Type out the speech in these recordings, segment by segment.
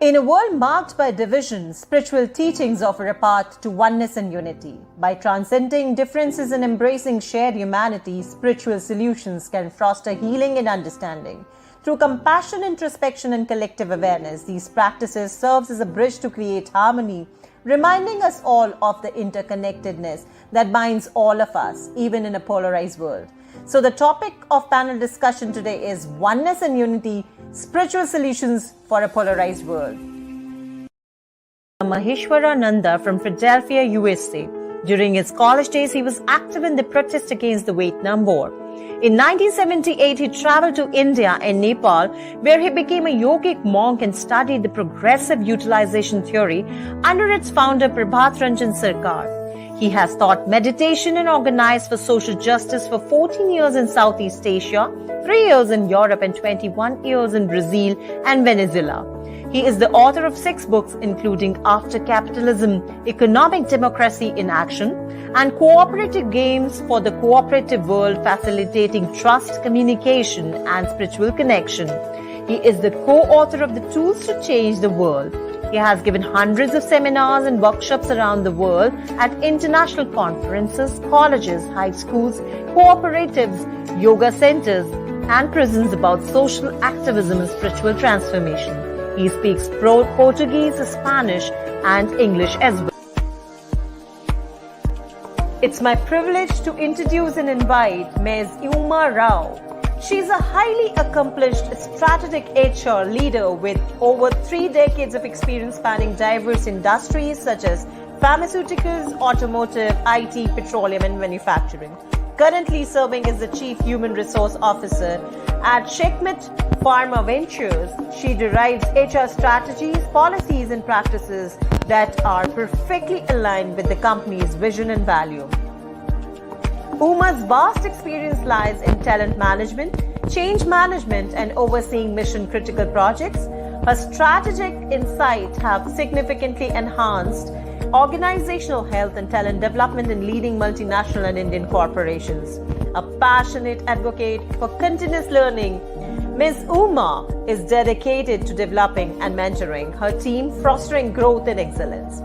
In a world marked by division, spiritual teachings offer a path to oneness and unity. By transcending differences and embracing shared humanity, spiritual solutions can foster healing and understanding. Through compassion, introspection, and collective awareness, these practices serve as a bridge to create harmony, reminding us all of the interconnectedness that binds all of us, even in a polarized world. So the topic of panel discussion today is Oneness and Unity, Spiritual Solutions for a Polarized World. Maheshvarananda from Philadelphia, USA. During his college days, he was active in the protest against the Vietnam War. In 1978, he traveled to India and Nepal, where he became a yogic monk and studied the progressive utilization theory under its founder Prabhat Ranjan Sarkar. He has taught meditation and organized for social justice for 14 years in Southeast Asia, 3 years in Europe, and 21 years in Brazil and Venezuela. He is the author of 6 books, including After Capitalism, Economic Democracy in Action, and Cooperative Games for the Cooperative World, Facilitating Trust, Communication, and Spiritual Connection. He is the co-author of the Tools to Change the World. He has given hundreds of seminars and workshops around the world at international conferences, colleges, high schools, cooperatives, yoga centers, and prisons about social activism and spiritual transformation. He speaks Portuguese, Spanish, and English as well. It's my privilege to introduce and invite Ms. Uma Rao. She's a highly accomplished strategic HR leader with over 3 decades of experience spanning diverse industries such as pharmaceuticals, automotive, IT, petroleum, and manufacturing. Currently serving as the Chief Human Resource Officer at Checkmate Pharma Ventures, she derives HR strategies, policies, and practices that are perfectly aligned with the company's vision and value. Uma's vast experience lies in talent management, change management, and overseeing mission-critical projects. Her strategic insights have significantly enhanced organizational health and talent development in leading multinational and Indian corporations. A passionate advocate for continuous learning, Ms. Uma is dedicated to developing and mentoring her team, fostering growth and excellence.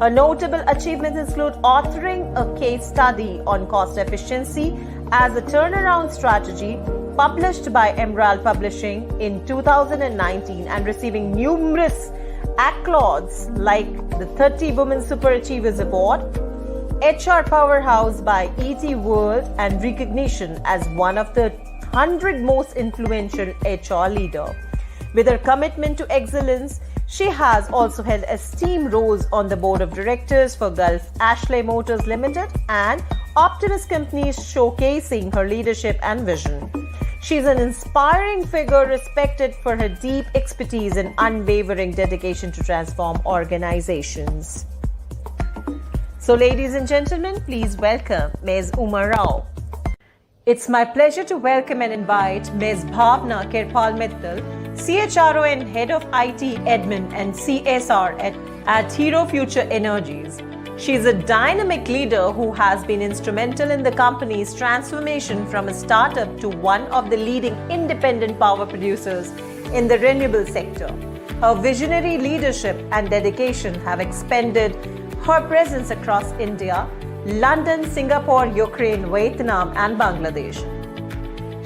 Her notable achievements include authoring a case study on cost efficiency as a turnaround strategy published by Emerald Publishing in 2019 and receiving numerous accolades like the 30 Women Super Achievers Award, HR Powerhouse by ET World, and recognition as one of the 100 most influential HR leader. With her commitment to excellence, she has also held esteemed roles on the board of directors for Gulf Ashley Motors Limited and Optimus Companies, showcasing her leadership and vision. She's an inspiring figure respected for her deep expertise and unwavering dedication to transform organizations. So, ladies and gentlemen, please welcome Ms. Uma Rao. It's my pleasure to welcome and invite Ms. Bhawna Kirpal Mital, CHRO and Head of IT Admin and CSR at Hero Future Energies. She is a dynamic leader who has been instrumental in the company's transformation from a startup to one of the leading independent power producers in the renewable sector. Her visionary leadership and dedication have expanded her presence across India, London, Singapore, Ukraine, Vietnam, and Bangladesh.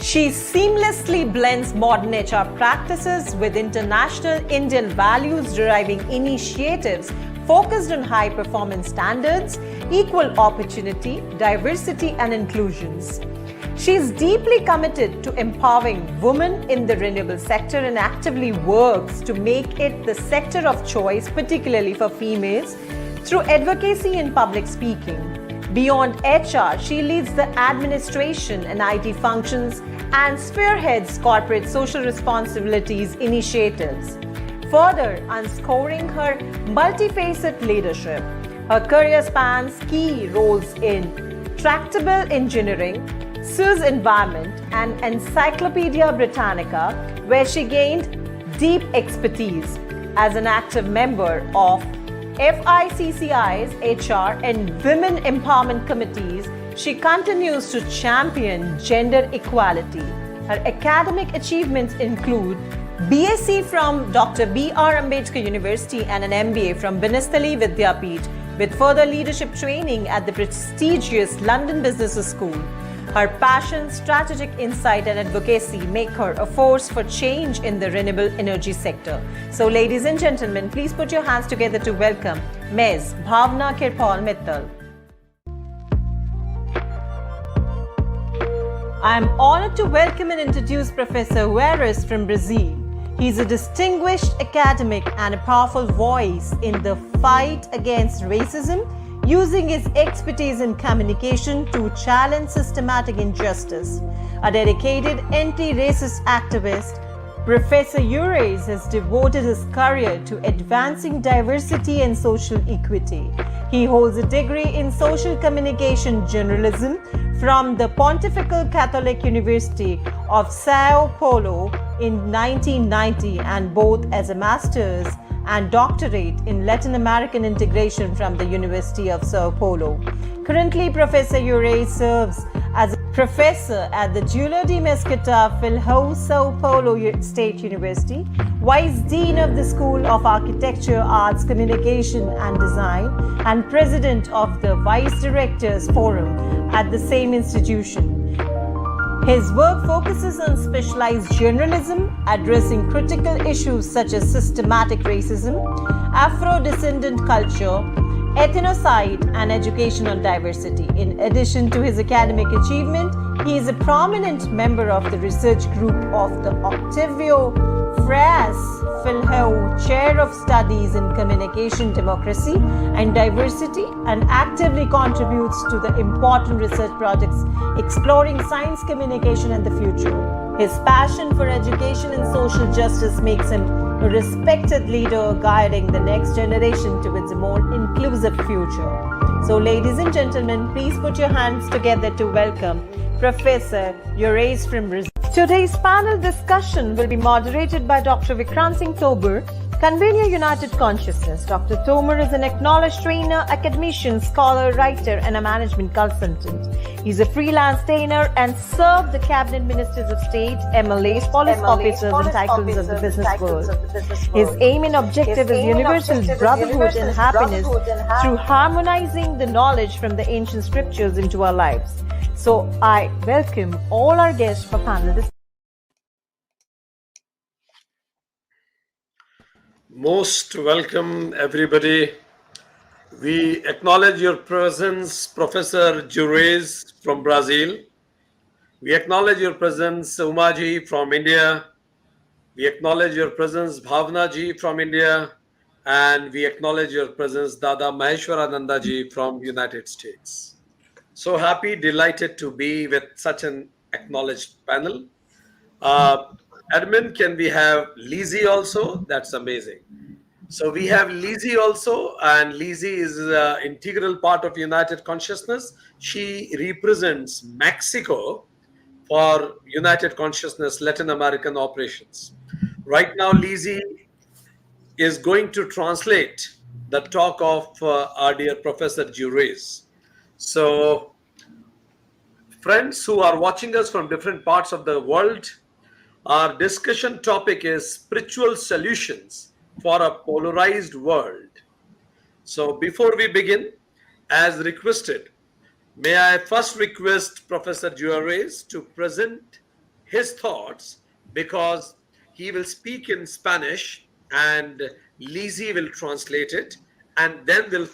She seamlessly blends modern HR practices with international Indian values, driving initiatives focused on high performance standards, equal opportunity, diversity, and inclusions. She is deeply committed to empowering women in the renewable sector and actively works to make it the sector of choice, particularly for females, through advocacy and public speaking. Beyond HR, she leads the administration and IT functions and spearheads corporate social responsibilities initiatives, further underscoring her multifaceted leadership. Her career spans key roles in tractable engineering, Suez Environment, and Encyclopedia Britannica, where she gained deep expertise. As an active member of FICCI's HR and Women Empowerment Committees, she continues to champion gender equality. Her academic achievements include BSc from Dr. B.R. Ambedkar University and an MBA from Binistali Vidyapeeth, with further leadership training at the prestigious London Business School. Her passion, strategic insight and advocacy make her a force for change in the renewable energy sector. So ladies and gentlemen, please put your hands together to welcome Ms. Bhawna Kirpal Mital. I am honored to welcome and introduce Professor Juárez from Brazil. He is a distinguished academic and a powerful voice in the fight against racism, using his expertise in communication to challenge systematic injustice. A dedicated anti-racist activist, Professor Juárez has devoted his career to advancing diversity and social equity. He holds a degree in social communication journalism from the Pontifical Catholic University of Sao Paulo in 1990 and both as a master's and doctorate in Latin American integration from the University of Sao Paulo. Currently, Professor Juárez serves as a professor at the Júlio de Mesquita Filho Sao Paulo State University, Vice Dean of the School of Architecture, Arts, Communication and Design, and President of the Vice Directors Forum at the same institution. His work focuses on specialized journalism, addressing critical issues such as systematic racism, Afro-descendant culture, ethnocide, and education on diversity. In addition to his academic achievement, he is a prominent member of the research group of the Octavio Freas Filho Chair of Studies in Communication, Democracy, and Diversity, and actively contributes to the important research projects exploring science, communication, and the future. His passion for education and social justice makes him a respected leader guiding the next generation towards a more inclusive future. So, ladies and gentlemen, please put your hands together to welcome Professor Juárez from Brazil. Today's panel discussion will be moderated by Dr. Vikrant Singh Tobar, convener United Consciousness. Dr. Tobar is an acknowledged trainer, academician, scholar, writer, and a management consultant. He's a freelance trainer and served the cabinet ministers of state, MLAs, police officers, and tycoons of the business world. His aim and objective is universal brotherhood and happiness through harmonizing the knowledge from the ancient scriptures into our lives. So I welcome all our guests for panel discussion. Most welcome, everybody. We acknowledge your presence, Professor Juárez from Brazil. We acknowledge your presence, Umaji from India. We acknowledge your presence, Bhawna ji from India. And we acknowledge your presence, Dada Maheshvarananda ji from United States. So happy, delighted to be with such an acknowledged panel. Admin, can we have Lizzie also? That's amazing. So we have Lizzie also, and Lizzie is an integral part of United Consciousness. She represents Mexico for United Consciousness Latin American operations. Right now, Lizzie is going to translate the talk of our dear Professor Juárez. So, friends who are watching us from different parts of the world, our discussion topic is spiritual solutions for a polarized world. So before we begin, as requested, may I first request Professor Juárez to present his thoughts, because he will speak in Spanish and Lizzie will translate it, and then we'll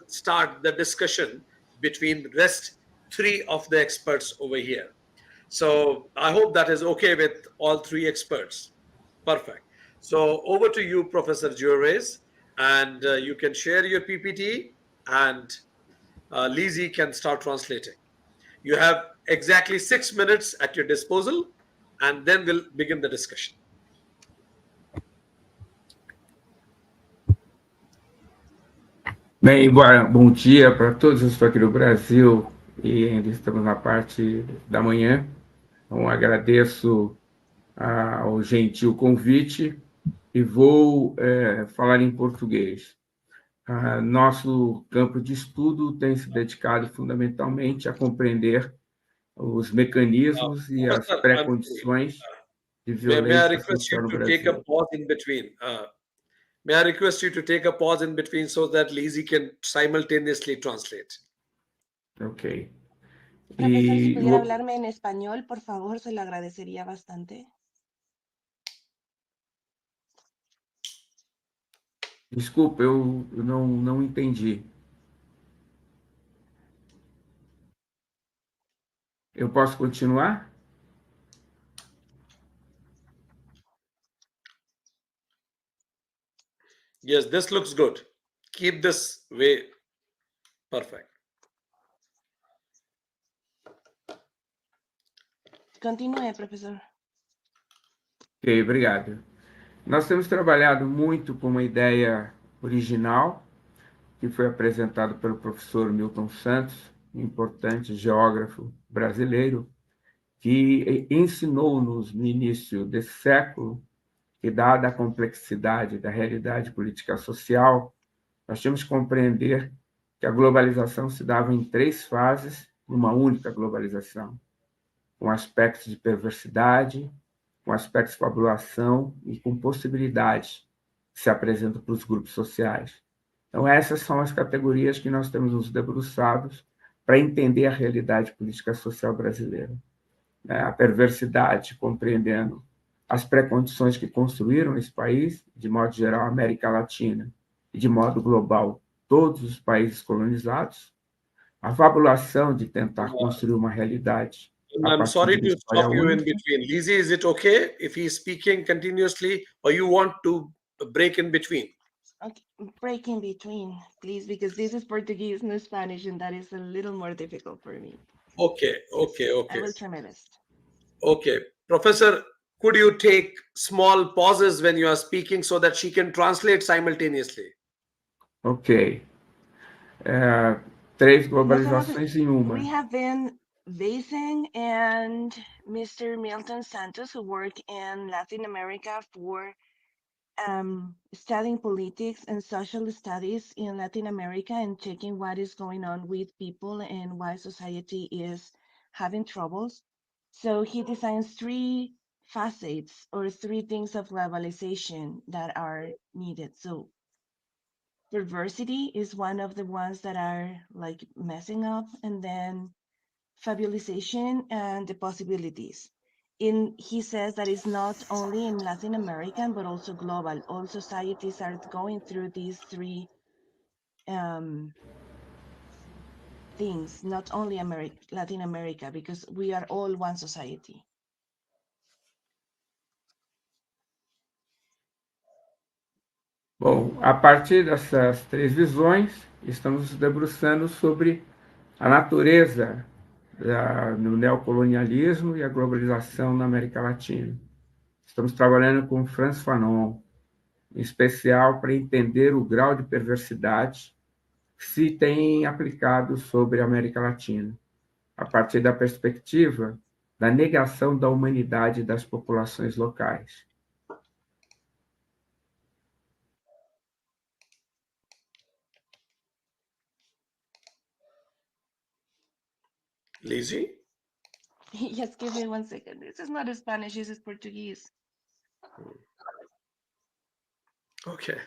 start the discussion between the rest three of the experts over here. So I hope that is okay with all three experts. Perfect. So over to you, Professor Juárez, and you can share your PPT, and Lizzie can start translating. You have exactly 6 minutes at your disposal, and then we'll begin the discussion. Bem, bom dia para todos. Eu estou aqui no Brasil e ainda estamos na parte da manhã. Então, agradeço ao gentil convite e vou falar em português. Nosso campo de estudo tem se dedicado fundamentalmente a compreender os mecanismos e as pré-condições. de May I violência request you social no to take a Brasil. pause in between? May I request you to take a pause in between so that Lizzie can simultaneously translate? Ok. Profesor, si E pudiera hablarme en español, por favor, se lo agradecería bastante. desculpa, eu não entendi. Eu posso continuar? Yes, this looks good. Keep this way. Perfect. Continúe, profesor. Ok, obrigado. Nós temos trabalhado muito com uma ideia original, que foi apresentado pelo professor Milton Santos, um importante geógrafo brasileiro, que ensinou-nos no início desse século que, dada a complexidade da realidade política social, nós temos que compreender que a globalização se dava em 3 fases, numa única globalização, com aspectos de perversidade, com aspectos de fabulação e com possibilidades que se apresentam para os grupos sociais. Então, essas são as categorias que nós temos nos debruçados para entender a realidade política social brasileira. A perversidade, compreendendo as pré-condições que construíram esse país, de modo geral, a América Latina, e de modo global, todos os países colonizados, a fabulação de tentar construir uma realidade a I'm partir de sorry uma to história stop you in única. between. Lizzie, is it okay if he's speaking continuously or you want to break in between? Okay. Break in between, please, because this is Portuguese, no Spanish, and that is a little more difficult for me. Okay, Yes, okay, okay. I will try my best. Okay. Professor, could you take small pauses when you are speaking so that she can translate simultaneously? Ok. 3 Nosotros, globalizações em uma. we have been Basing and Mr. Milton Santos, who work in Latin America for studying politics and social studies in Latin America and checking what is going on with people and why society is having troubles. So he designs 3 facets or 3 things of globalization that are needed. So perversity is one of the ones that are like messing up, and then fabulization and the possibilities. He says that it's not only in Latin American but also global. All societies are going through these 3 things, not only Latin America, because we are all one society. Bom, a partir dessas 3 visões, estamos nos debruçando sobre a natureza do neocolonialismo e a globalização na América Latina. Estamos trabalhando com Frantz Fanon, em especial para entender o grau de perversidade que se tem aplicado sobre a América Latina, a partir da perspectiva da negação da humanidade das populações locais. Lizzie? Yes, give me 1 second. This is not Spanish, this is Portuguese. Okay.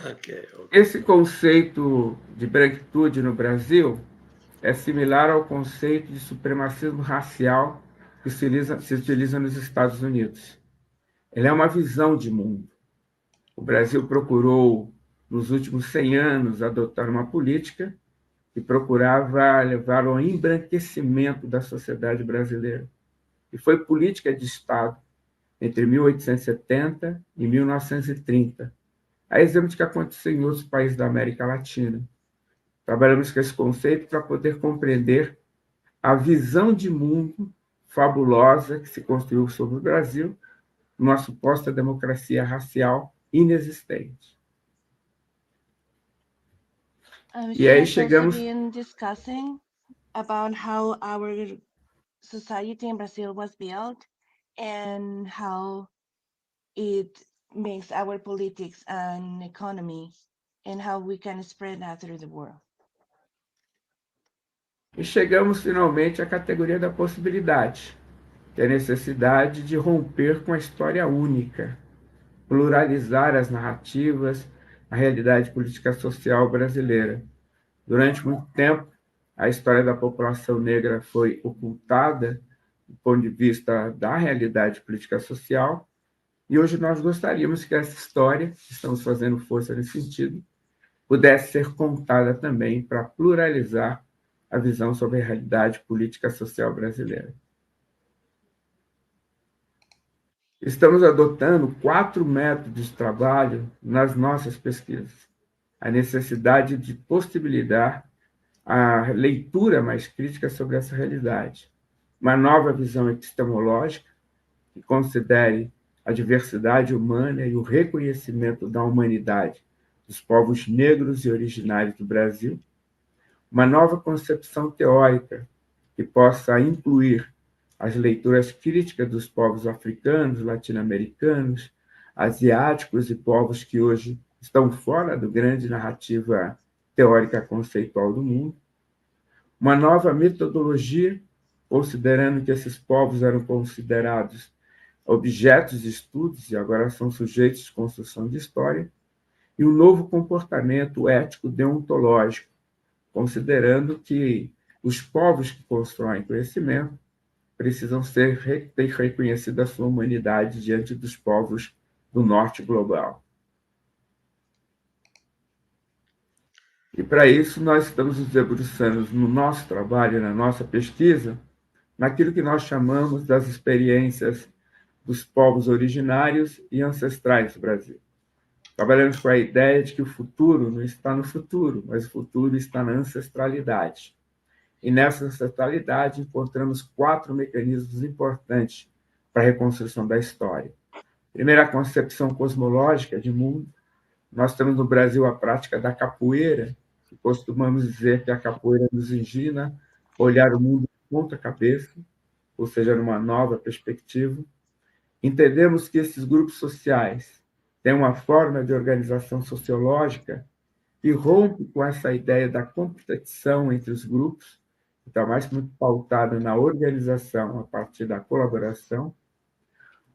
Okay. Esse conceito de branquitude no Brasil é similar ao conceito de supremacismo racial que se utiliza nos Estados Unidos. Ele é uma visão de mundo. O Brasil procurou, nos últimos 100 anos, adotar uma política que procurava levar ao embranquecimento da sociedade brasileira. E foi política de Estado entre 1870 e 1930, a exemplo de que aconteceu em outros países da América Latina. Trabalhamos com esse conceito para poder compreender a visão de mundo fabulosa que se construiu sobre o Brasil, numa suposta democracia racial inexistente. She has also been discussing about how our society in Brazil was built and how it makes our politics and economy and how we can spread that through the world. E chegamos finalmente à categoria da possibilidade, que é a necessidade de romper com a história única, pluralizar as narrativas, a realidade política social brasileira. Durante muito tempo, a história da população negra foi ocultada do ponto de vista da realidade política social, e hoje nós gostaríamos que essa história, estamos fazendo força nesse sentido, pudesse ser contada também para pluralizar a visão sobre a realidade política social brasileira. Estamos adotando 4 métodos de trabalho nas nossas pesquisas. A necessidade de possibilitar a leitura mais crítica sobre essa realidade. Uma nova visão epistemológica que considere a diversidade humana e o reconhecimento da humanidade dos povos negros e originários do Brasil. Uma nova concepção teórica que possa incluir as leituras críticas dos povos africanos, latino-americanos, asiáticos e povos que hoje estão fora da grande narrativa teórica conceitual do mundo. Uma nova metodologia, considerando que esses povos eram considerados objetos de estudos e agora são sujeitos de construção de história, e um novo comportamento ético deontológico, considerando que os povos que constroem conhecimento precisam ter reconhecida a sua humanidade diante dos povos do norte global. E para isso nós estamos nos debruçando no nosso trabalho, na nossa pesquisa, naquilo que nós chamamos das experiências dos povos originários e ancestrais do Brasil. Trabalhamos com a ideia de que o futuro não está no futuro, mas o futuro está na ancestralidade. E nessa ancestralidade encontramos 4 mecanismos importantes para a reconstrução da história. Primeiro, a concepção cosmológica de mundo. Nós temos no Brasil a prática da capoeira, que costumamos dizer que a capoeira nos ensina a olhar o mundo de ponta cabeça, ou seja, numa nova perspectiva. Entendemos que esses grupos sociais têm uma forma de organização sociológica que rompe com essa ideia da competição entre os grupos, que está mais muito pautada na organização a partir da colaboração.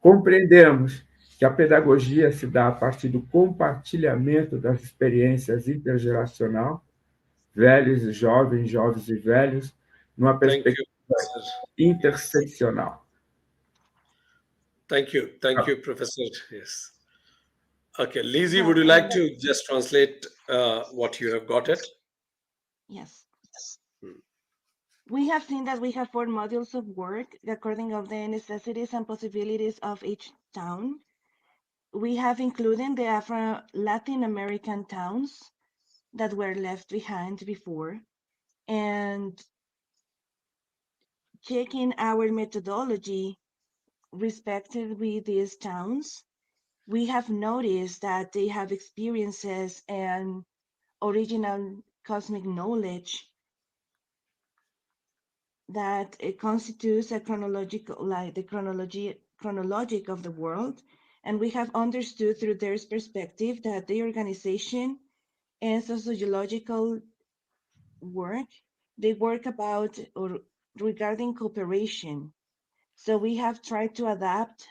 Compreendemos que a pedagogia se dá a partir do compartilhamento das experiências intergeracional, velhos e jovens, jovens e velhos, numa perspectiva interseccional. Thank you, Professor. Yes. Okay, Lizzie, would you like to just translate what you have got it? Yes. We have seen that we have 4 modules of work according of the necessities and possibilities of each town. We have included the Afro-Latin American towns that were left behind before, and checking our methodology respected with these towns, we have noticed that they have experiences and original cosmic knowledge that it constitutes a chronological, like the chronologic of the world, and we have understood through their perspective that the organization and sociological work, they work about or regarding cooperation. So we have tried to adapt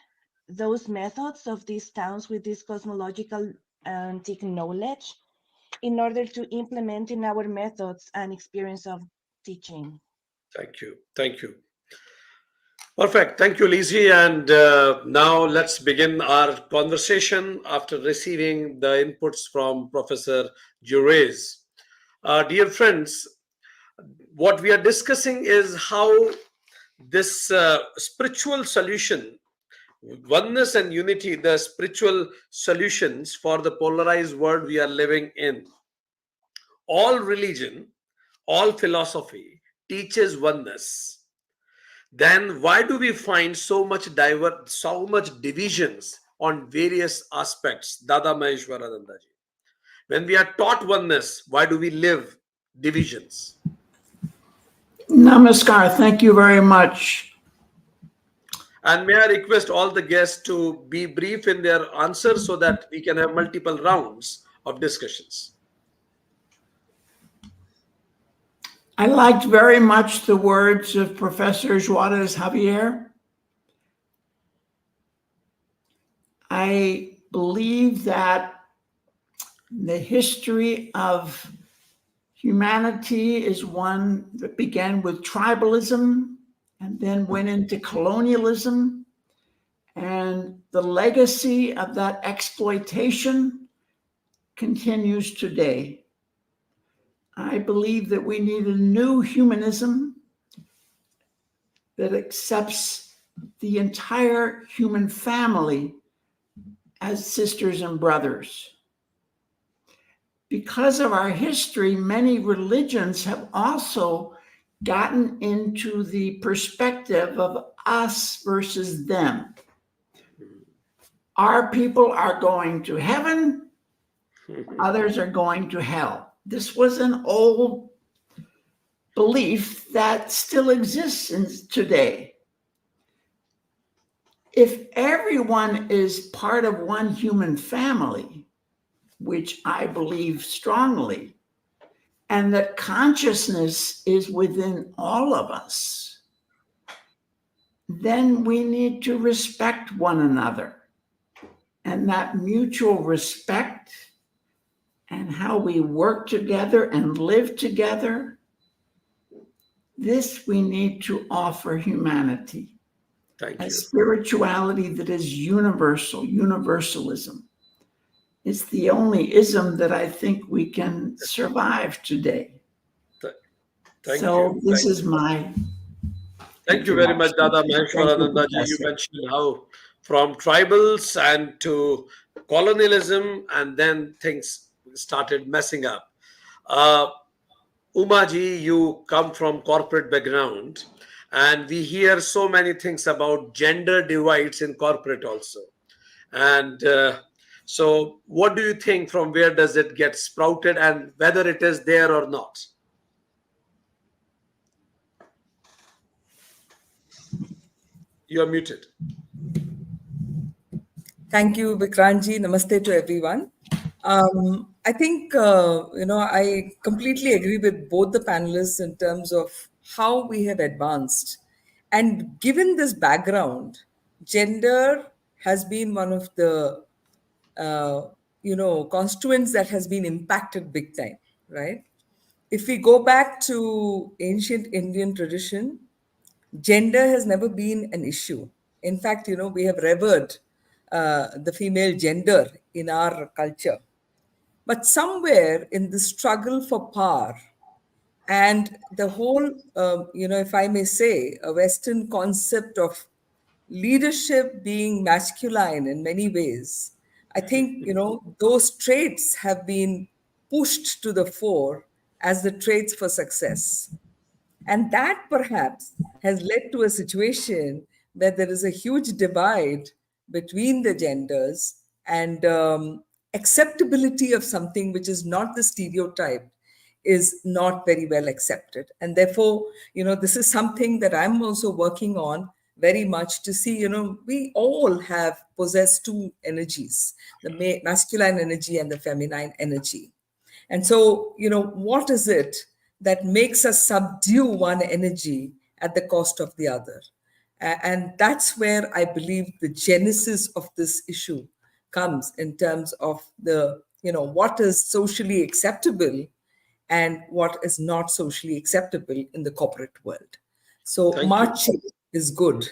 those methods of these towns with this cosmological antique knowledge in order to implement in our methods and experience of teaching. Thank you. Perfect. Thank you, Lizzie. And now let's begin our conversation after receiving the inputs from Professor Juárez. Dear friends, what we are discussing is how this spiritual solution, oneness and unity, the spiritual solutions for the polarized world we are living in. All religion, all philosophy teaches oneness. Then why do we find so much divisions on various aspects? Dada Maheshvarananda ji. When we are taught oneness, why do we live divisions? Namaskar. Thank you very much. And may I request all the guests to be brief in their answers so that we can have multiple rounds of discussions. I liked very much the words of Professor Juárez Javier. I believe that the history of humanity is one that began with tribalism and then went into colonialism. And the legacy of that exploitation continues today. I believe that we need a new humanism that accepts the entire human family as sisters and brothers. Because of our history, many religions have also gotten into the perspective of us versus them. Our people are going to heaven, others are going to hell. This was an old belief that still exists today. If everyone is part of one human family, which I believe strongly, and that consciousness is within all of us, then we need to respect one another. And that mutual respect and how we work together and live together, this we need to offer humanity. Thank A you. spirituality that is universal, universalism. It's the only ism that I think we can survive today. Thank So you. this is my... Thank you very much, Dada Maheshvarananda ji. You mentioned how from tribals and to colonialism, and then things started messing up. Umaji, you come from corporate background, and we hear so many things about gender divides in corporate also. And so what do you think, from where does it get sprouted, and whether it is there or not? You are muted. Thank you, Vikranji. Namaste to everyone. I think, I completely agree with both the panelists in terms of how we have advanced. And given this background, gender has been one of the, constituents that has been impacted big time, right? If we go back to ancient Indian tradition, gender has never been an issue. In fact, we have revered the female gender in our culture. But somewhere in the struggle for power and the whole, if I may say, a Western concept of leadership being masculine in many ways, I think, those traits have been pushed to the fore as the traits for success. And that perhaps has led to a situation where there is a huge divide between the genders, and acceptability of something which is not the stereotype is not very well accepted. And therefore, this is something that I'm also working on very much to see, we all have possessed two energies, the masculine energy and the feminine energy. And so, what is it that makes us subdue one energy at the cost of the other? And that's where I believe the genesis of this issue comes in terms of the, what is socially acceptable and what is not socially acceptable in the corporate world. So Thank you. marching is good.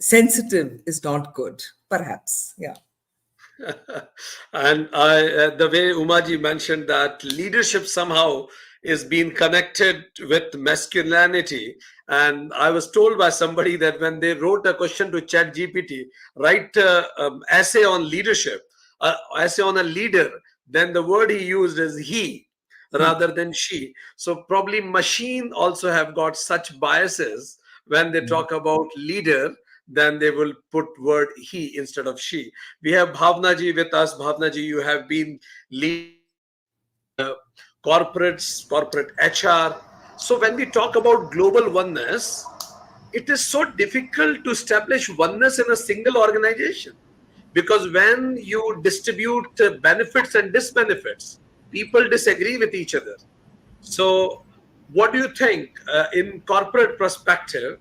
Sensitive is not good, perhaps. Yeah. And the way Umaji mentioned that leadership somehow is being connected with masculinity, and I was told by somebody that when they wrote a question to Chat GPT, write essay on leadership, essay on a leader, then the word he used is he rather than she. So probably machine also have got such biases when they talk about leader, then they will put word he instead of she. We have Bhawna ji with us. Bhawna ji, you have been leading corporates, corporate HR. So when we talk about global oneness, it is so difficult to establish oneness in a single organization, because when you distribute benefits and disbenefits, people disagree with each other. So, what do you think in corporate perspective?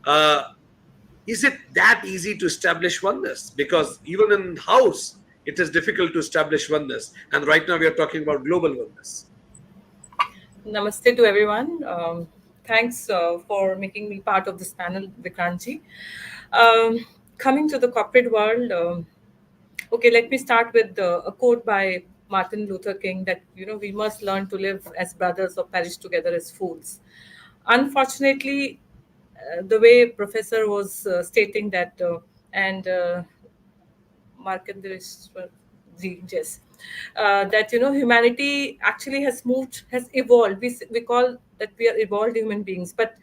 Uh, is it that easy to establish oneness? Because even in house, it is difficult to establish oneness. And right now, we are talking about global oneness. Namaste to everyone. Thanks for making me part of this panel, Vikranji. Coming to the corporate world, okay, let me start with a quote by Martin Luther King that we must learn to live as brothers or perish together as fools. Unfortunately, the way Professor was stating that, and Markandesh, yes, that humanity actually has moved, has evolved. We call that we are evolved human beings, but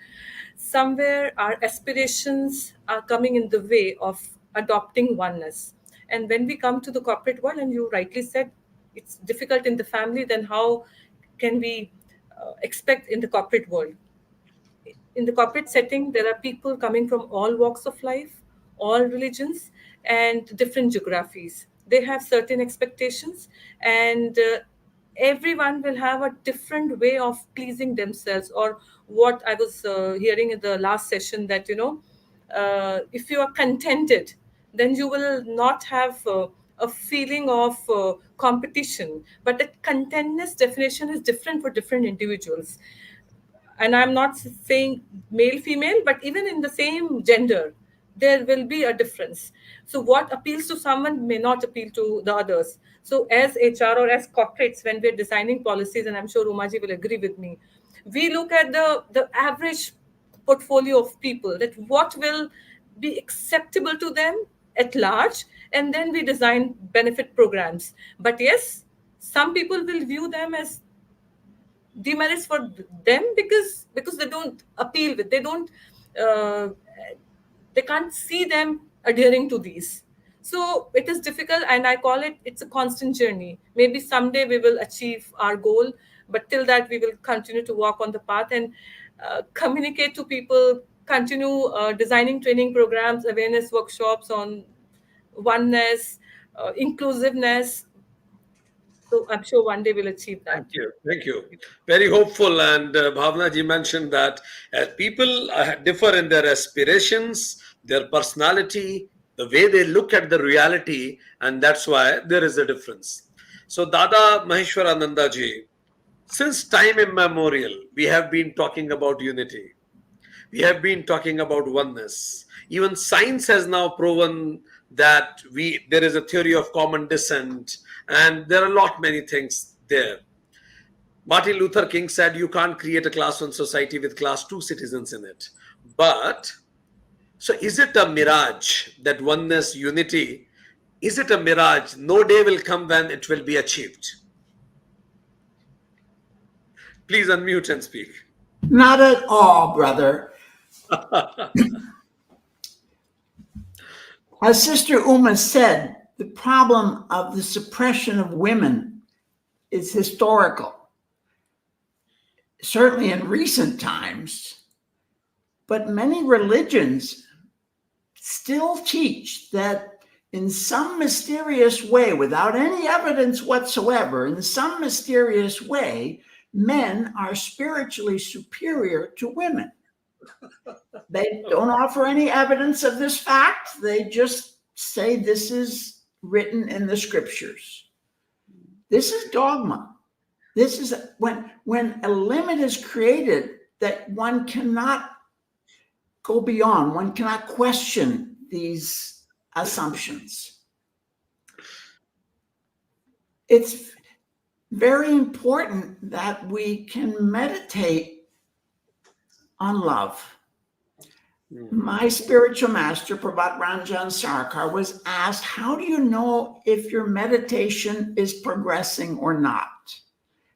somewhere our aspirations are coming in the way of adopting oneness. And when we come to the corporate world, and you rightly said it's difficult in the family, then how can we expect in the corporate world? In the corporate setting, there are people coming from all walks of life, all religions, and different geographies. They have certain expectations, and everyone will have a different way of pleasing themselves. Or what I was hearing in the last session, that if you are contented, then you will not have a feeling of competition. But the contentness definition is different for different individuals, and I'm not saying male female, but even in the same gender there will be a difference. So what appeals to someone may not appeal to the others. So as HR or as corporates, when we're designing policies, and I'm sure Umaji will agree with me, we look at the average portfolio of people, that what will be acceptable to them at large, and then we design benefit programs. But yes, some people will view them as demerits for them, because they don't appeal with, they don't uh, they can't see them adhering to these. So it is difficult, and I call it's a constant journey. Maybe someday we will achieve our goal, but till that we will continue to walk on the path and communicate to people, continue designing training programs, awareness workshops on oneness, inclusiveness. So I'm sure one day we'll achieve that. Thank you. Thank you. Very hopeful. And Bhavna ji mentioned that as people differ in their aspirations, their personality, the way they look at the reality, and that's why there is a difference. So, Dada Maheshwarananda ji, since time immemorial, we have been talking about unity. We have been talking about oneness. Even science has now proven that there is a theory of common descent, and there are a lot many things there. Martin Luther King said you can't create a class 1 society with class 2 citizens in it. But so is it a mirage, that oneness, unity? Is it a mirage? No day will come when it will be achieved. Please unmute and speak. Not at all, brother. As Sister Uma said, the problem of the suppression of women is historical, certainly in recent times, but many religions still teach that in some mysterious way, without any evidence whatsoever, in some mysterious way, men are spiritually superior to women. They don't offer any evidence of this fact. They just say this is written in the scriptures. This is dogma. This is when a limit is created that one cannot go beyond, one cannot question these assumptions. It's very important that we can meditate on love. My spiritual master, Prabhat Ranjan Sarkar, was asked, how do you know if your meditation is progressing or not?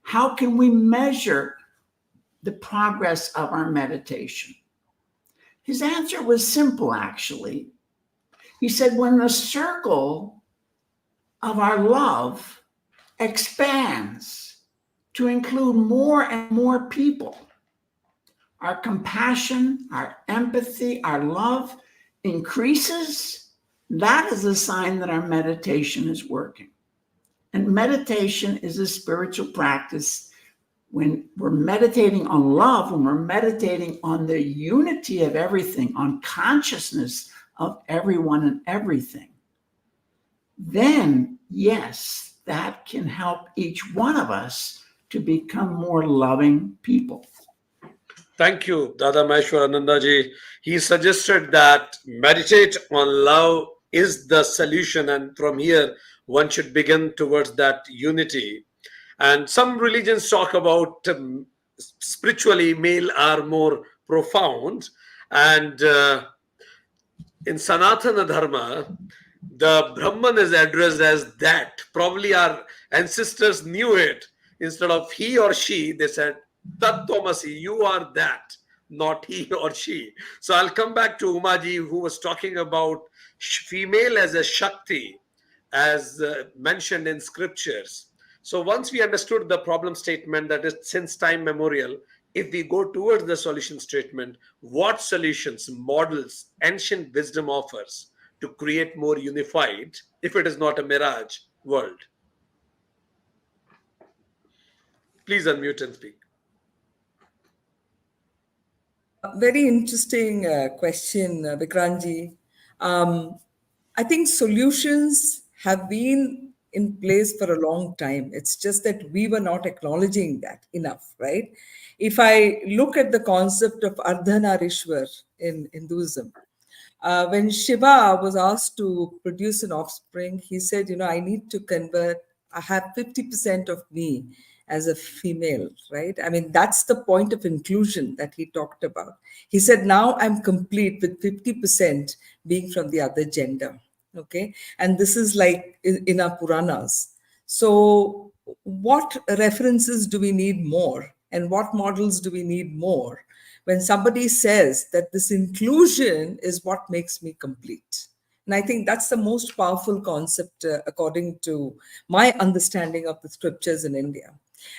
How can we measure the progress of our meditation? His answer was simple, actually. He said, when the circle of our love expands to include more and more people, our compassion, our empathy, our love increases, that is a sign that our meditation is working. And meditation is a spiritual practice when we're meditating on love, when we're meditating on the unity of everything, on consciousness of everyone and everything, then yes, that can help each one of us to become more loving people. Thank you, Dada Maheshwarananda ji. He suggested that meditate on love is the solution, and from here one should begin towards that unity. And some religions talk about spiritually male are more profound, and in Sanatana Dharma, the Brahman is addressed as that. Probably our ancestors knew it. Instead of he or she, they said, Tattvamasi, you are that, not he or she. So I'll come back to Umaji, who was talking about female as a Shakti, as mentioned in scriptures. So once we understood the problem statement, that is since time memorial, if we go towards the solution statement, what solutions, models, ancient wisdom offers to create more unified, if it is not a mirage, world? Please unmute and speak. Very interesting question, Vikranji. I think solutions have been in place for a long time. It's just that we were not acknowledging that enough, right? If I look at the concept of Ardhanarishwar in Hinduism, when Shiva was asked to produce an offspring, he said, I need to convert, I have 50% of me as a female, right? I mean, that's the point of inclusion that he talked about. He said, now I'm complete with 50% being from the other gender, okay? And this is like in our Puranas. So what references do we need more? And what models do we need more? When somebody says that this inclusion is what makes me complete. And I think that's the most powerful concept according to my understanding of the scriptures in India.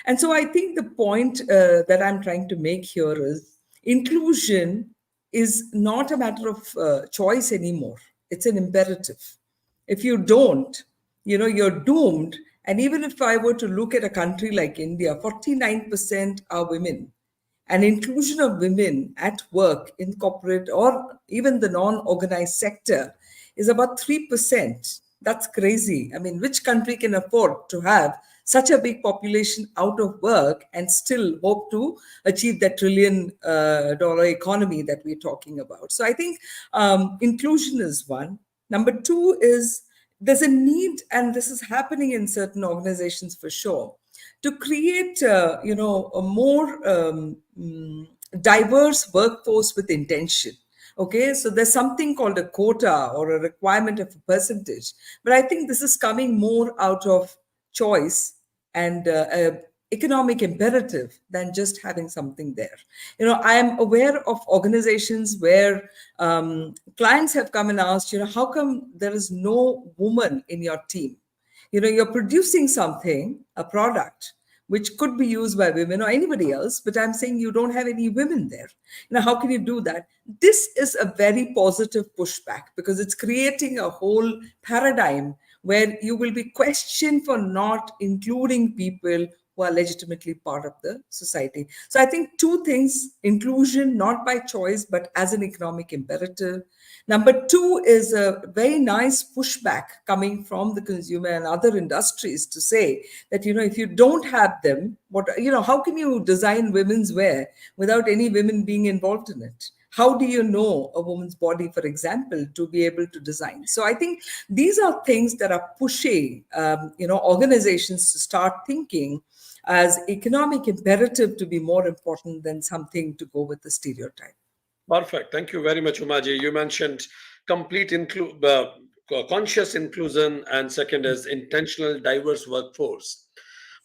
And so I think the point that I'm trying to make here is inclusion is not a matter of choice anymore. It's an imperative. If you don't, you're doomed. And even if I were to look at a country like India, 49% are women. And inclusion of women at work in corporate or even the non-organized sector is about 3%. That's crazy. I mean, which country can afford to have such a big population out of work and still hope to achieve that $1 trillion economy that we're talking about? So I think inclusion is one. Number two is there's a need, and this is happening in certain organizations for sure, to create, a more diverse workforce with intention. Okay, so there's something called a quota or a requirement of a percentage, but I think this is coming more out of choice and economic imperative than just having something there. I am aware of organizations where clients have come and asked, how come there is no woman in your team? You're producing something, a product, which could be used by women or anybody else, but I'm saying you don't have any women there. How can you do that? This is a very positive pushback because it's creating a whole paradigm where you will be questioned for not including people who are legitimately part of the society. So I think two things: inclusion, not by choice, but as an economic imperative. Number two is a very nice pushback coming from the consumer and other industries to say that, if you don't have them, how can you design women's wear without any women being involved in it? How do you know a woman's body, for example, to be able to design? So I think these are things that are pushing, organizations to start thinking as economic imperative to be more important than something to go with the stereotype. Perfect. Thank you very much, Umaji. You mentioned complete conscious inclusion, and second is intentional diverse workforce.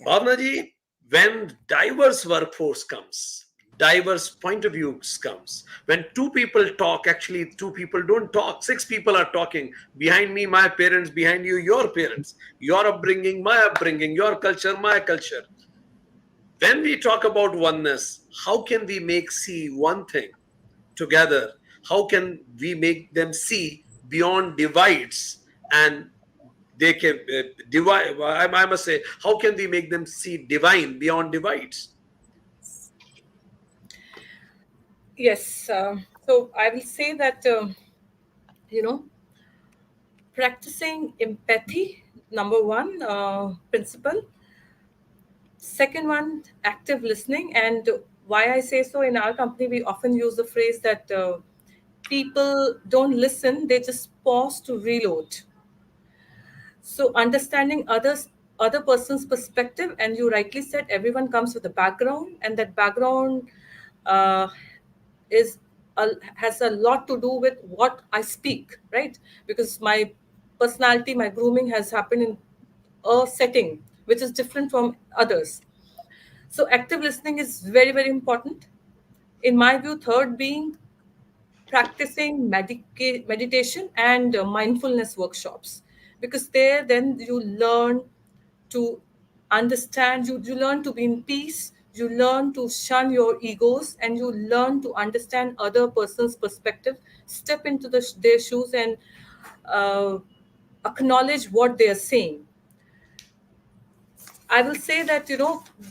Bhawna ji, when diverse workforce comes, diverse point of views comes. When two people talk, actually two people don't talk. 6 people are talking. Behind me, my parents. Behind you, your parents. Your upbringing, my upbringing. Your culture, my culture. When we talk about oneness, how can we see one thing together? How can we make them see beyond divides, and they can divide? I must say, how can we make them see divine beyond divides? Yes. So I will say that, you know, practicing empathy, number one principle. Second one, active listening. And why I say so, in our company, we often use the phrase that people don't listen, they just pause to reload. So understanding other person's perspective, and you rightly said everyone comes with a background, and that background uh, is has a lot to do with what I speak, right? Because my personality, my grooming has happened in a setting which is different from others. So active listening is very, very important. In my view, third being practicing meditation and mindfulness workshops, because there then you learn to understand, you learn to be in peace, you learn to shun your egos, and you learn to understand other person's perspective, step into their shoes, and uh, acknowledge what they are saying. I will say that,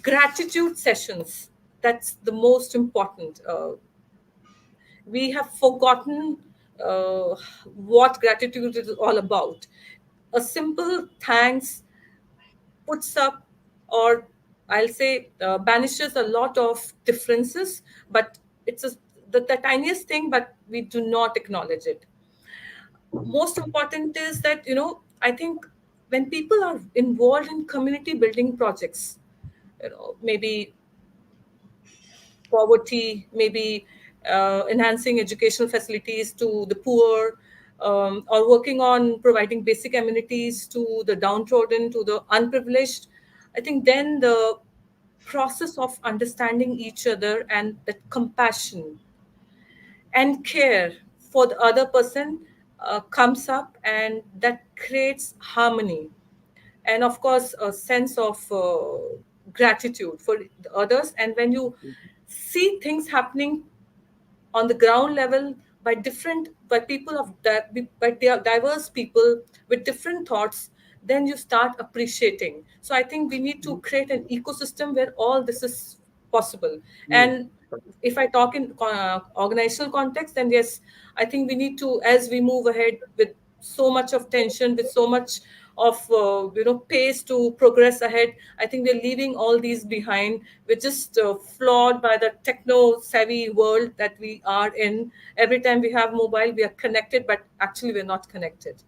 gratitude sessions, that's the most important. We have forgotten what gratitude is all about. A simple thanks puts up, or I'll say banishes a lot of differences, but it's the tiniest thing, but we do not acknowledge it. Most important is that, I think when people are involved in community building projects, maybe poverty, maybe enhancing educational facilities to the poor, or working on providing basic amenities to the downtrodden, to the unprivileged. I think then the process of understanding each other and that compassion and care for the other person comes up, and that creates harmony, and of course a sense of gratitude for the others. And when you see things happening on the ground level by different, by people of by diverse people with different thoughts, then you start appreciating. So I think we need to create an ecosystem where all this is possible. Mm. And if I talk in organizational context, then yes, I think we need to, as we move ahead with so much of tension, with so much of pace to progress ahead, I think we're leaving all these behind. We're just flawed by the techno savvy world that we are in. Every time we have mobile, we are connected, but actually we're not connected.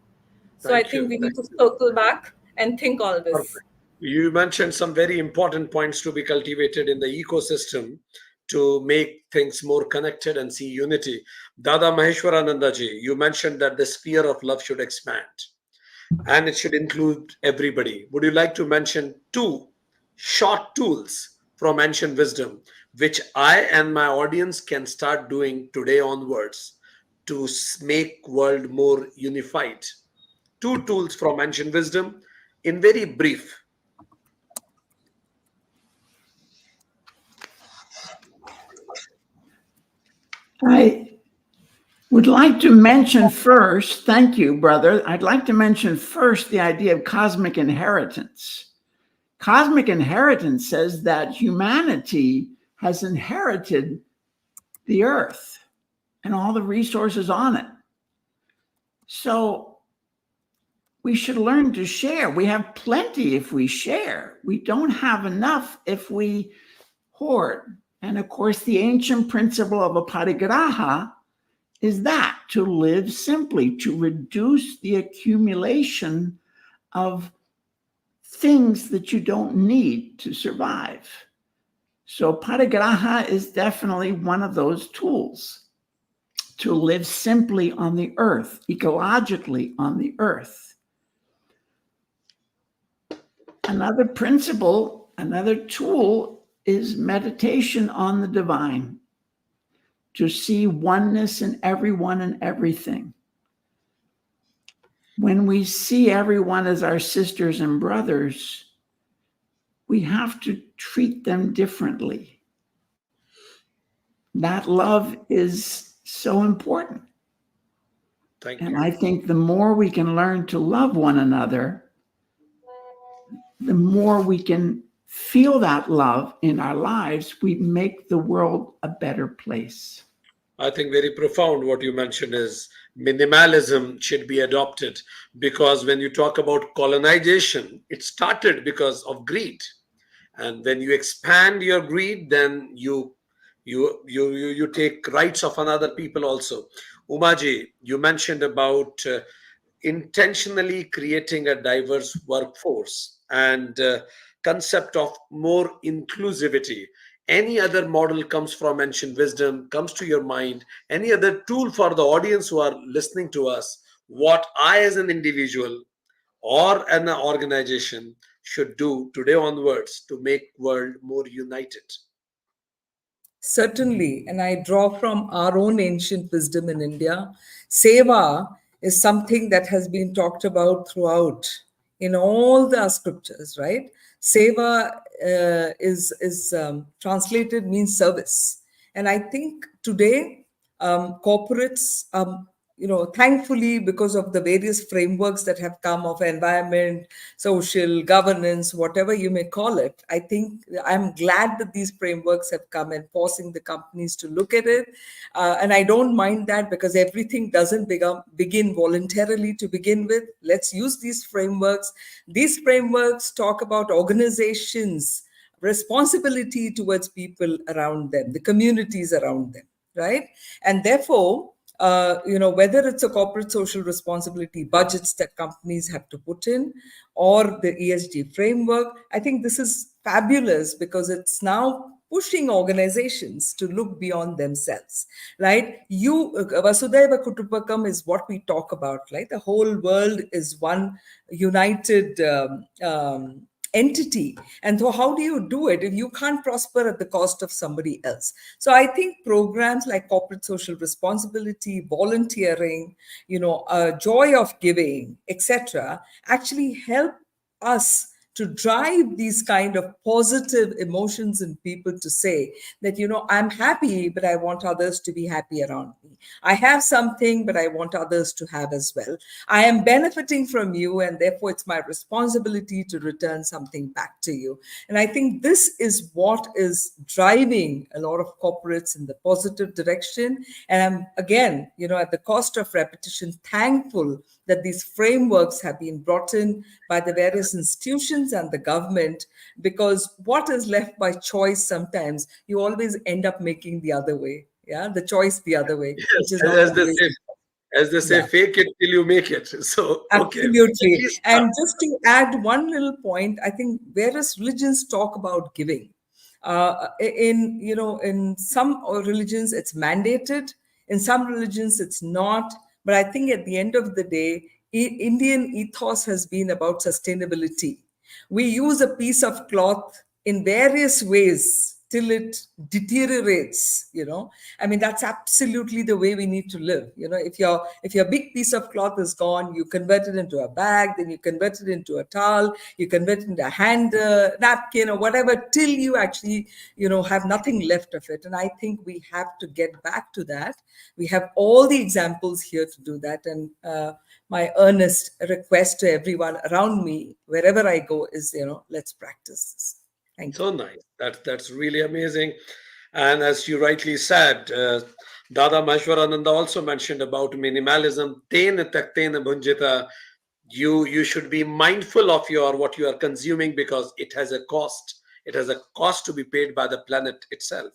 So I Thank think you. we need Thank to you. circle back and think all this. Perfect. You mentioned some very important points to be cultivated in the ecosystem to make things more connected and see unity. Dada Maheshwarananda ji, you mentioned that the sphere of love should expand and it should include everybody. Would you like to mention two short tools from ancient wisdom, which I and my audience can start doing today onwards to make world more unified? Two tools from ancient wisdom in very brief. I would like to mention first, thank you, brother. I'd like to mention first the idea of cosmic inheritance. Cosmic inheritance says that humanity has inherited the earth and all the resources on it. So we should learn to share. We have plenty if we share. We don't have enough if we hoard. And of course, the ancient principle of aparigraha is that to live simply, to reduce the accumulation of things that you don't need to survive. So parigraha is definitely one of those tools to live simply on the earth, ecologically on the earth. Another principle, another tool is meditation on the divine, to see oneness in everyone and everything. When we see everyone as our sisters and brothers, we have to treat them differently. That love is so important. Thank And you. I think the more we can learn to love one another, the more we can feel that love in our lives, we make the world a better place. I think very profound what you mentioned is minimalism should be adopted, because when you talk about colonization, it started because of greed. And when you expand your greed, then you take rights of another people also. Umaji, you mentioned about intentionally creating a diverse workforce and concept of more inclusivity. Any other model comes from ancient wisdom, comes to your mind, any other tool for the audience who are listening to us, what I as an individual or an organization should do today onwards to make world more united? Certainly, and I draw from our own ancient wisdom in India. Seva is something that has been talked about throughout in all the scriptures, right? Seva is translated means service, and I think today corporates, thankfully, because of the various frameworks that have come of environment, social governance, whatever you may call it, I think I'm glad that these frameworks have come and forcing the companies to look at it. And I don't mind that, because everything doesn't begin voluntarily to begin with. Let's use these frameworks. These frameworks talk about organizations' responsibility towards people around them, the communities around them, right? And therefore, whether it's a corporate social responsibility budgets that companies have to put in, or the ESG framework, I think this is fabulous, because it's now pushing organizations to look beyond themselves, right? Vasudhaiva Kutumbakam is what we talk about, right? The whole world is one united entity. And so how do you do it if you can't prosper at the cost of somebody else? So I think programs like corporate social responsibility, volunteering, joy of giving, etc., actually help us to drive these kind of positive emotions in people, to say that, I'm happy, but I want others to be happy around me. I have something, but I want others to have as well. I am benefiting from you, and therefore it's my responsibility to return something back to you. And I think this is what is driving a lot of corporates in the positive direction. And I'm, again, at the cost of repetition, thankful that these frameworks have been brought in by the various institutions and the government, because what is left by choice, sometimes you always end up making the other way. Yeah, the choice the other way, which is Yes, not always. as they say, Yeah. fake it till you make it. So, okay. Absolutely. At least, And just to add one little point, I think various religions talk about giving. In some religions it's mandated, in some religions it's not. But I think at the end of the day, Indian ethos has been about sustainability. We use a piece of cloth in various ways till it deteriorates. I mean, that's absolutely the way we need to live. If your big piece of cloth is gone, you convert it into a bag, then you convert it into a towel, you convert it into a hand napkin or whatever, till you actually have nothing left of it. And I think we have to get back to that. We have all the examples here to do that. And my earnest request to everyone around me, wherever I go, is let's practice this. Thank you. so nice. That's really amazing. And as you rightly said, Dada Maheshvarananda also mentioned about minimalism. Tena taktena bhunjita. You should be mindful of what you are consuming, because it has a cost. It has a cost to be paid by the planet itself.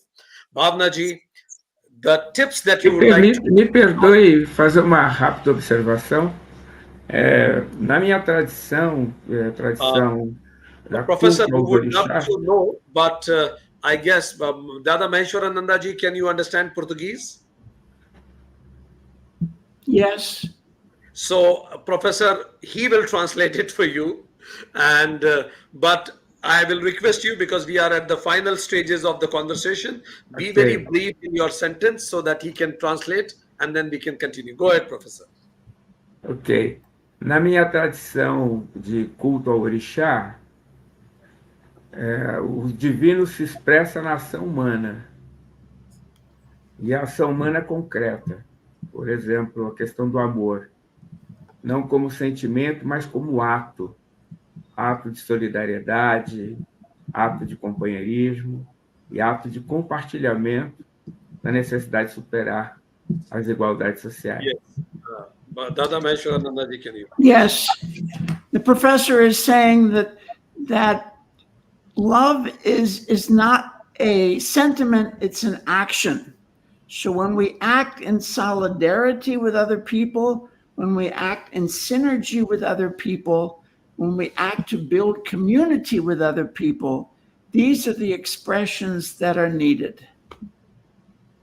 Bhavna ji, the tips that you would like to... Me perdoe fazer uma rápida observação. Na minha tradição, da Professor, culto we aos would love orixás, to know, but I guess, Dada Maheshwarananda ji, can you understand Portuguese? Yes. So, Professor, he will translate it for you. And but I will request you, because we are at the final stages of the conversation, be very brief in your sentence so that he can translate, and then we can continue. Go ahead, Professor. Ok. Na minha tradição de culto ao orixá, o divino se expressa na ação humana. E a ação humana é concreta. Por exemplo, a questão do amor. Não como sentimento, mas como ato. Ato de solidariedade, ato de companheirismo e ato de compartilhamento da necessidade de superar as desigualdades sociais. Yes. Dada Maheshwarananda ji, can you? Yes, the professor is saying that love is not a sentiment, it's an action. So when we act in solidarity with other people, when we act in synergy with other people, when we act to build community with other people, these are the expressions that are needed.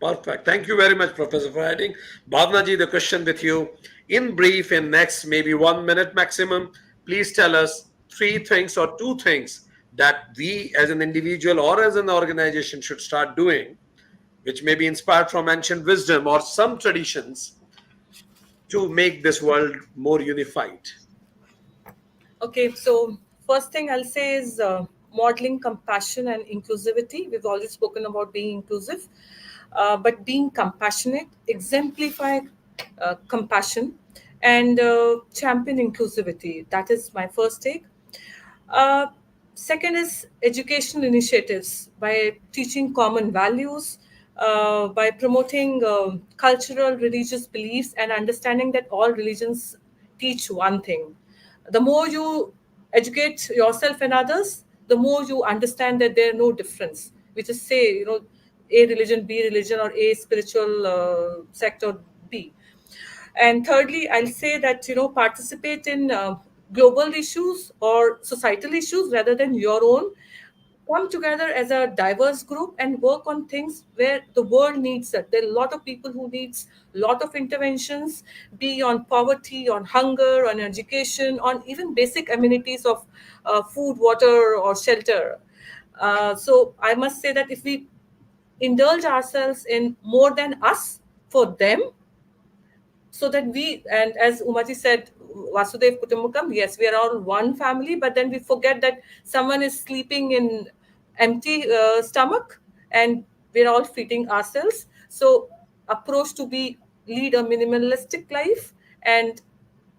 Perfect. Thank you very much, Professor, for adding. Bhavna ji, the question with you. In brief, in next maybe 1 minute maximum, please tell us 3 things or 2 things that we as an individual or as an organization should start doing, which may be inspired from ancient wisdom or some traditions to make this world more unified. Okay, so first thing I'll say is modeling compassion and inclusivity. We've already spoken about being inclusive, but being compassionate, exemplify compassion, and champion inclusivity. That is my first take. Uh, Second is educational initiatives by teaching common values, by promoting cultural, religious beliefs, and understanding that all religions teach one thing. The more you educate yourself and others, the more you understand that there are no difference. We just say, A religion, B religion, or A spiritual sect or B. And thirdly, I'll say that participate in global issues or societal issues rather than your own. Come together as a diverse group and work on things where the world needs it. There are a lot of people who needs a lot of interventions, be on poverty, on hunger, on education, on even basic amenities of food, water, or shelter. So I must say that if we indulge ourselves in more than us for them, so that we, and as Umaji said, Vasudev Kutumbakam, yes, we are all one family, but then we forget that someone is sleeping in empty stomach and we're all feeding ourselves. So approach to be lead a minimalistic life and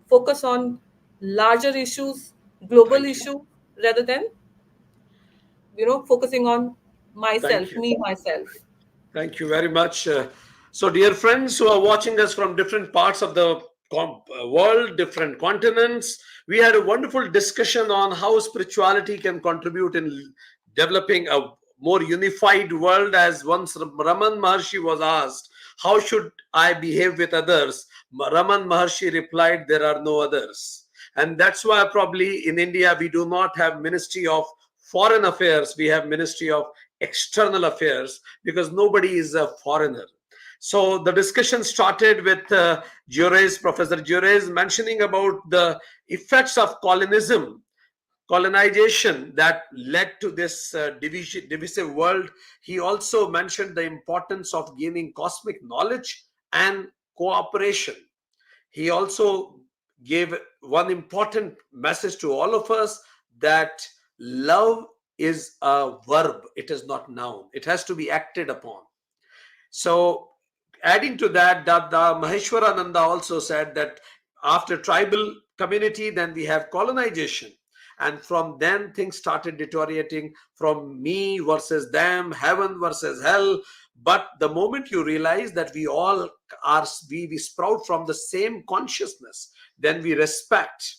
focus on larger issues, global Thank you. issue, rather than focusing on Thank myself, you. me, myself. Thank you very much. So, dear friends who are watching us from different parts of the world, different continents, we had a wonderful discussion on how spirituality can contribute in developing a more unified world. As once Raman Maharshi was asked, how should I behave with others? Raman Maharshi replied, there are no others. And that's why probably in India we do not have Ministry of Foreign Affairs, we have Ministry of External Affairs, because nobody is a foreigner. So the discussion started with Juárez, Professor Juárez, mentioning about the effects of colonization that led to this divisive world. He also mentioned the importance of gaining cosmic knowledge and cooperation. He also gave one important message to all of us, that love is a verb, it is not noun, it has to be acted upon. So adding to that, Dada Maheshwarananda also said that after tribal community, then we have colonization, and from then things started deteriorating from me versus them, heaven versus hell. But the moment you realize that we all are, we sprout from the same consciousness, then we respect.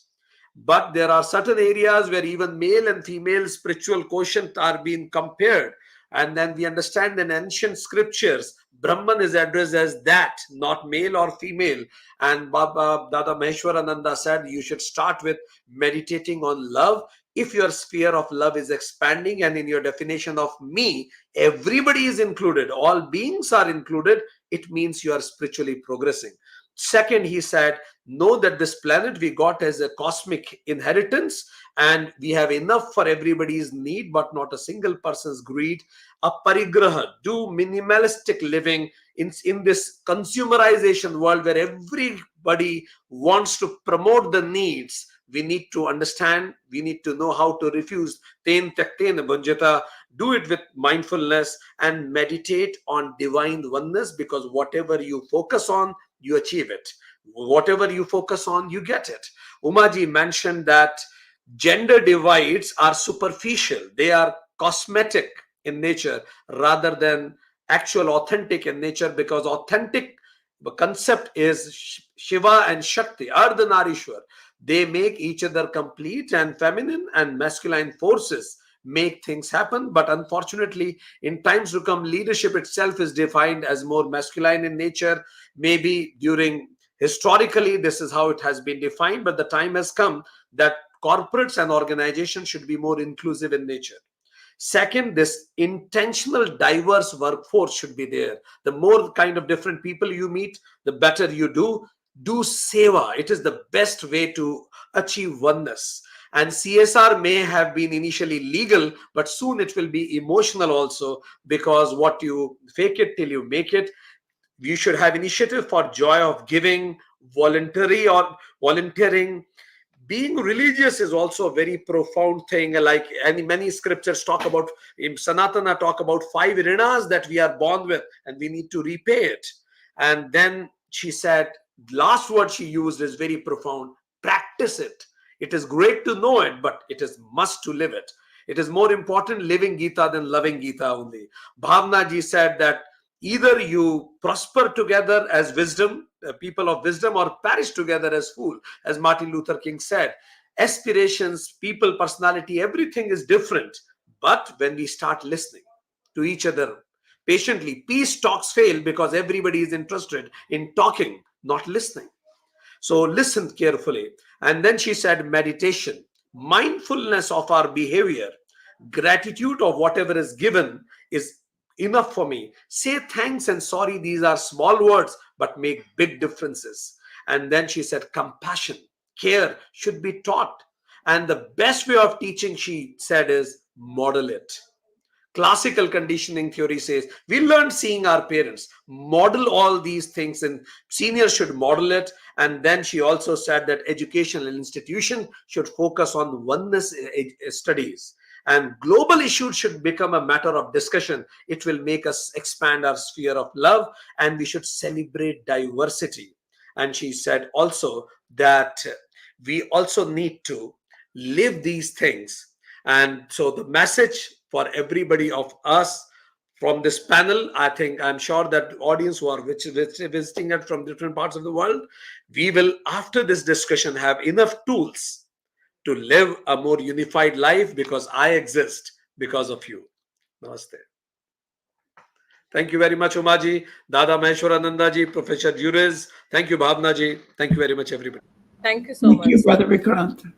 But there are certain areas where even male and female spiritual quotient are being compared, and then we understand in ancient scriptures Brahman is addressed as that, not male or female. And Baba Dada Maheshwarananda said you should start with meditating on love. If your sphere of love is expanding, and in your definition of me, everybody is included, all beings are included, it means you are spiritually progressing. Second, he said, know that this planet we got as a cosmic inheritance, and we have enough for everybody's need, but not a single person's greed. A parigraha, do minimalistic living in this consumerization world where everybody wants to promote the needs. We need to understand, we need to know how to refuse. Ten takten bunjata. Do it with mindfulness and meditate on divine oneness, because whatever you focus on, you achieve it. Whatever you focus on, you get it. Umaji mentioned that gender divides are superficial, they are cosmetic in nature rather than actual authentic in nature, because authentic concept is Shiva and Shakti, Ardhanarishwar. They make each other complete, and feminine and masculine forces make things happen. But unfortunately, in times to come, leadership itself is defined as more masculine in nature. Maybe during historically, this is how it has been defined, but the time has come that corporates and organizations should be more inclusive in nature. Second, this intentional diverse workforce should be there. The more kind of different people you meet, the better you do. Do seva. It is the best way to achieve oneness. And CSR may have been initially legal, but soon it will be emotional also, because what you fake it till you make it. We should have initiative for joy of giving, voluntary or volunteering. Being religious is also a very profound thing. Like many scriptures talk about, in Sanatana talk about 5 rinas that we are born with and we need to repay it. And then she said, last word she used is very profound: practice it. It is great to know it, but it is must to live it. It is more important living Gita than loving Gita only. Bhawna ji said that either you prosper together as wisdom, people of wisdom, or perish together as fool, as Martin Luther King said. Aspirations, people, personality, everything is different. But when we start listening to each other patiently, peace talks fail because everybody is interested in talking, not listening. So listen carefully. And then she said, meditation, mindfulness of our behavior, gratitude of whatever is given is enough for me. Say thanks and sorry. These are small words, but make big differences. And then she said, compassion, care should be taught. And the best way of teaching, she said, is model it. Classical conditioning theory says we learned seeing our parents model all these things, and seniors should model it. And then she also said that educational institution should focus on oneness studies, and global issues should become a matter of discussion. It will make us expand our sphere of love, and we should celebrate diversity. And she said also that we also need to live these things. And so the message for everybody of us from this panel, I'm sure that audience who are visiting it from different parts of the world, we will, after this discussion, have enough tools to live a more unified life, because I exist because of you. Namaste. Thank you very much, Umaji, Dada Maheshwarananda ji, Professor Juárez. Thank you, Bhawna ji. Thank you very much, everybody. Thank you so Thank much. you, Brother Vikrant.